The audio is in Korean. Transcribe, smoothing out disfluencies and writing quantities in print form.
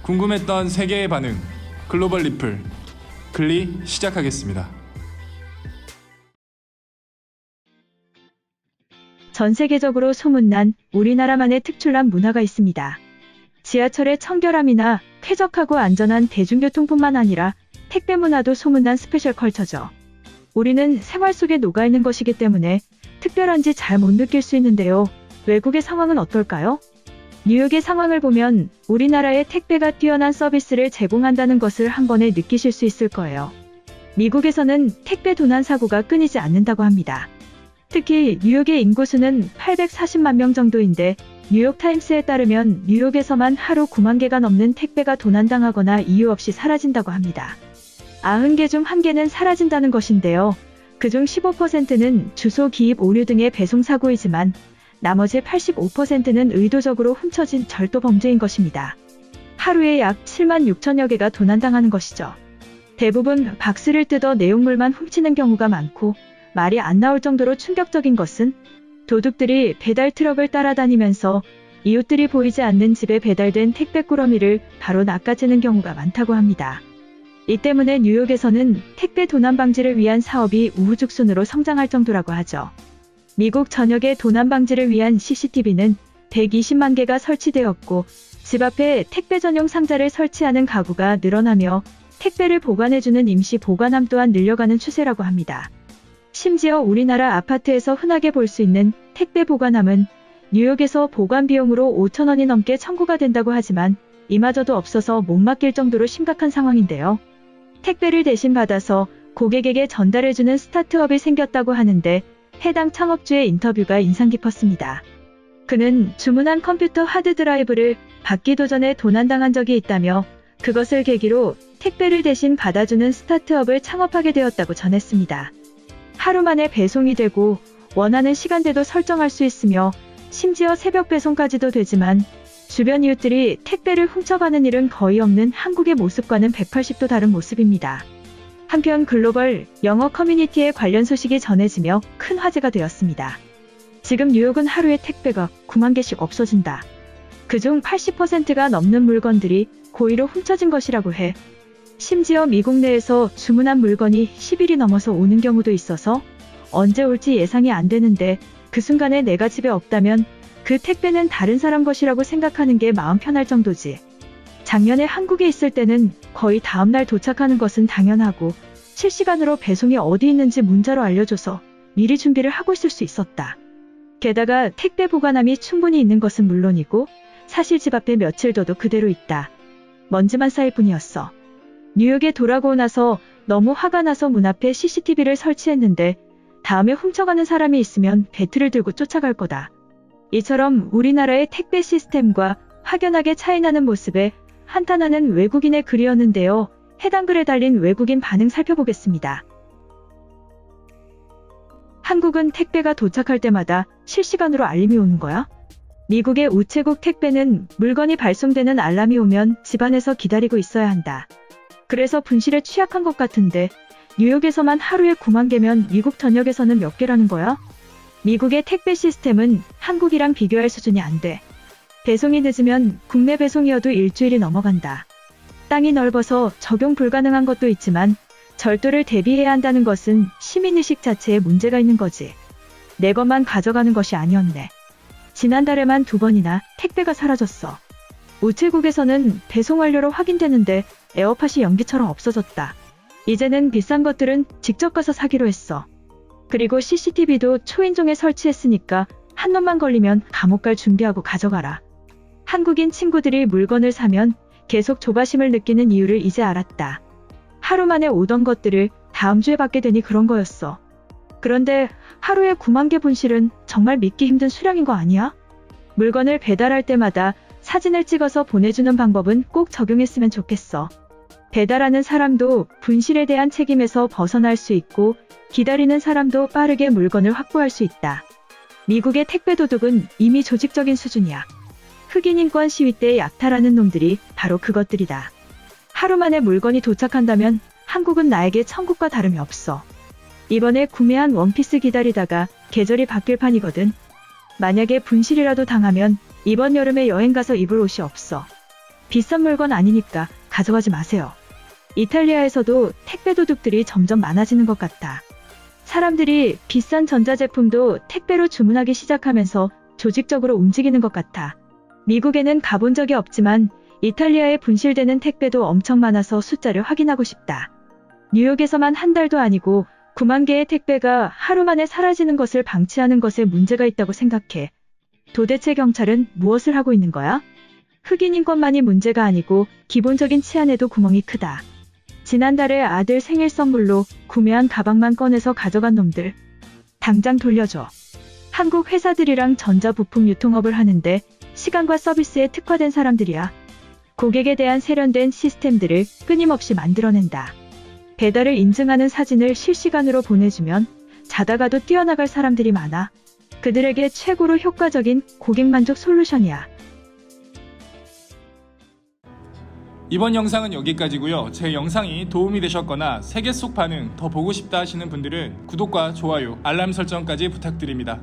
궁금했던 세계의 반응, 글로벌 리플, 글리 시작하겠습니다. 전 세계적으로 소문난 우리나라만의 특출난 문화가 있습니다. 지하철의 청결함이나 쾌적하고 안전한 대중교통뿐만 아니라 택배 문화도 소문난 스페셜 컬처죠. 우리는 생활 속에 녹아있는 것이기 때문에 특별한지 잘 못 느낄 수 있는데요. 외국의 상황은 어떨까요? 뉴욕의 상황을 보면 우리나라의 택배가 뛰어난 서비스를 제공한다는 것을 한 번에 느끼실 수 있을 거예요. 미국에서는 택배 도난 사고가 끊이지 않는다고 합니다. 특히 뉴욕의 인구수는 840만 명 정도인데 뉴욕타임스에 따르면 뉴욕에서만 하루 9만 개가 넘는 택배가 도난당하거나 이유 없이 사라진다고 합니다. 90개 중 1개는 사라진다는 것인데요. 그중 15%는 주소 기입 오류 등의 배송 사고이지만 나머지 85%는 의도적으로 훔쳐진 절도 범죄인 것입니다. 하루에 약 7만 6천여 개가 도난당하는 것이죠. 대부분 박스를 뜯어 내용물만 훔치는 경우가 많고 말이 안 나올 정도로 충격적인 것은 도둑들이 배달 트럭을 따라다니면서 이웃들이 보이지 않는 집에 배달된 택배 꾸러미를 바로 낚아채는 경우가 많다고 합니다. 이 때문에 뉴욕에서는 택배 도난 방지를 위한 사업이 우후죽순으로 성장할 정도라고 하죠. 미국 전역의 도난 방지를 위한 CCTV는 120만 개가 설치되었고 집 앞에 택배 전용 상자를 설치하는 가구가 늘어나며 택배를 보관해주는 임시 보관함 또한 늘려가는 추세라고 합니다. 심지어 우리나라 아파트에서 흔하게 볼 수 있는 택배 보관함은 뉴욕에서 보관 비용으로 5,000원이 넘게 청구가 된다고 하지만 이마저도 없어서 못 맡길 정도로 심각한 상황인데요. 택배를 대신 받아서 고객에게 전달해주는 스타트업이 생겼다고 하는데 해당 창업주의 인터뷰가 인상 깊었습니다. 그는 주문한 컴퓨터 하드드라이브를 받기도 전에 도난당한 적이 있다며 그것을 계기로 택배를 대신 받아주는 스타트업을 창업하게 되었다고 전했습니다. 하루 만에 배송이 되고 원하는 시간대도 설정할 수 있으며 심지어 새벽 배송까지도 되지만 주변 이웃들이 택배를 훔쳐가는 일은 거의 없는 한국의 모습과는 180도 다른 모습입니다. 한편 글로벌 영어 커뮤니티에 관련 소식이 전해지며 큰 화제가 되었습니다. 지금 뉴욕은 하루에 택배가 9만 개씩 없어진다. 그중 80%가 넘는 물건들이 고의로 훔쳐진 것이라고 해. 심지어 미국 내에서 주문한 물건이 10일이 넘어서 오는 경우도 있어서 언제 올지 예상이 안 되는데 그 순간에 내가 집에 없다면 그 택배는 다른 사람 것이라고 생각하는 게 마음 편할 정도지. 작년에 한국에 있을 때는 거의 다음날 도착하는 것은 당연하고 실시간으로 배송이 어디 있는지 문자로 알려줘서 미리 준비를 하고 있을 수 있었다. 게다가 택배 보관함이 충분히 있는 것은 물론이고 사실 집 앞에 며칠 둬도 그대로 있다. 먼지만 쌓일 뿐이었어. 뉴욕에 돌아오고 나서 너무 화가 나서 문 앞에 CCTV를 설치했는데 다음에 훔쳐가는 사람이 있으면 배트를 들고 쫓아갈 거다. 이처럼 우리나라의 택배 시스템과 확연하게 차이나는 모습에 한탄하는 외국인의 글이었는데요. 해당 글에 달린 외국인 반응 살펴보겠습니다. 한국은 택배가 도착할 때마다 실시간으로 알림이 오는 거야? 미국의 우체국 택배는 물건이 발송되는 알람이 오면 집안에서 기다리고 있어야 한다. 그래서 분실에 취약한 것 같은데 뉴욕에서만 하루에 9만 개면 미국 전역에서는 몇 개라는 거야? 미국의 택배 시스템은 한국이랑 비교할 수준이 안 돼. 배송이 늦으면 국내 배송이어도 일주일이 넘어간다. 땅이 넓어서 적용 불가능한 것도 있지만 절도를 대비해야 한다는 것은 시민의식 자체에 문제가 있는 거지. 내 것만 가져가는 것이 아니었네. 지난달에만 2번이나 택배가 사라졌어. 우체국에서는 배송 완료로 확인되는데 에어팟이 연기처럼 없어졌다. 이제는 비싼 것들은 직접 가서 사기로 했어. 그리고 CCTV도 초인종에 설치했으니까 한 놈만 걸리면 감옥 갈 준비하고 가져가라. 한국인 친구들이 물건을 사면 계속 조바심을 느끼는 이유를 이제 알았다. 하루 만에 오던 것들을 다음 주에 받게 되니 그런 거였어. 그런데 하루에 9만 개 분실은 정말 믿기 힘든 수량인 거 아니야? 물건을 배달할 때마다 사진을 찍어서 보내주는 방법은 꼭 적용했으면 좋겠어. 배달하는 사람도 분실에 대한 책임에서 벗어날 수 있고 기다리는 사람도 빠르게 물건을 확보할 수 있다. 미국의 택배 도둑은 이미 조직적인 수준이야. 흑인 인권 시위 때 약탈하는 놈들이 바로 그것들이다. 하루 만에 물건이 도착한다면 한국은 나에게 천국과 다름이 없어. 이번에 구매한 원피스 기다리다가 계절이 바뀔 판이거든. 만약에 분실이라도 당하면 이번 여름에 여행 가서 입을 옷이 없어. 비싼 물건 아니니까 가져가지 마세요. 이탈리아에서도 택배 도둑들이 점점 많아지는 것 같다. 사람들이 비싼 전자제품도 택배로 주문하기 시작하면서 조직적으로 움직이는 것 같아. 미국에는 가본 적이 없지만 이탈리아에 분실되는 택배도 엄청 많아서 숫자를 확인하고 싶다. 뉴욕에서만 한 달도 아니고 9만 개의 택배가 하루 만에 사라지는 것을 방치하는 것에 문제가 있다고 생각해. 도대체 경찰은 무엇을 하고 있는 거야? 흑인 인권만이 문제가 아니고 기본적인 치안에도 구멍이 크다. 지난달에 아들 생일 선물로 구매한 가방만 꺼내서 가져간 놈들. 당장 돌려줘. 한국 회사들이랑 전자부품 유통업을 하는데 시간과 서비스에 특화된 사람들이야. 고객에 대한 세련된 시스템들을 끊임없이 만들어낸다. 배달을 인증하는 사진을 실시간으로 보내주면 자다가도 뛰어나갈 사람들이 많아. 그들에게 최고로 효과적인 고객 만족 솔루션이야. 이번 영상은 여기까지고요. 제 영상이 도움이 되셨거나 세계 속 반응 더 보고 싶다 하시는 분들은 구독과 좋아요, 알람 설정까지 부탁드립니다.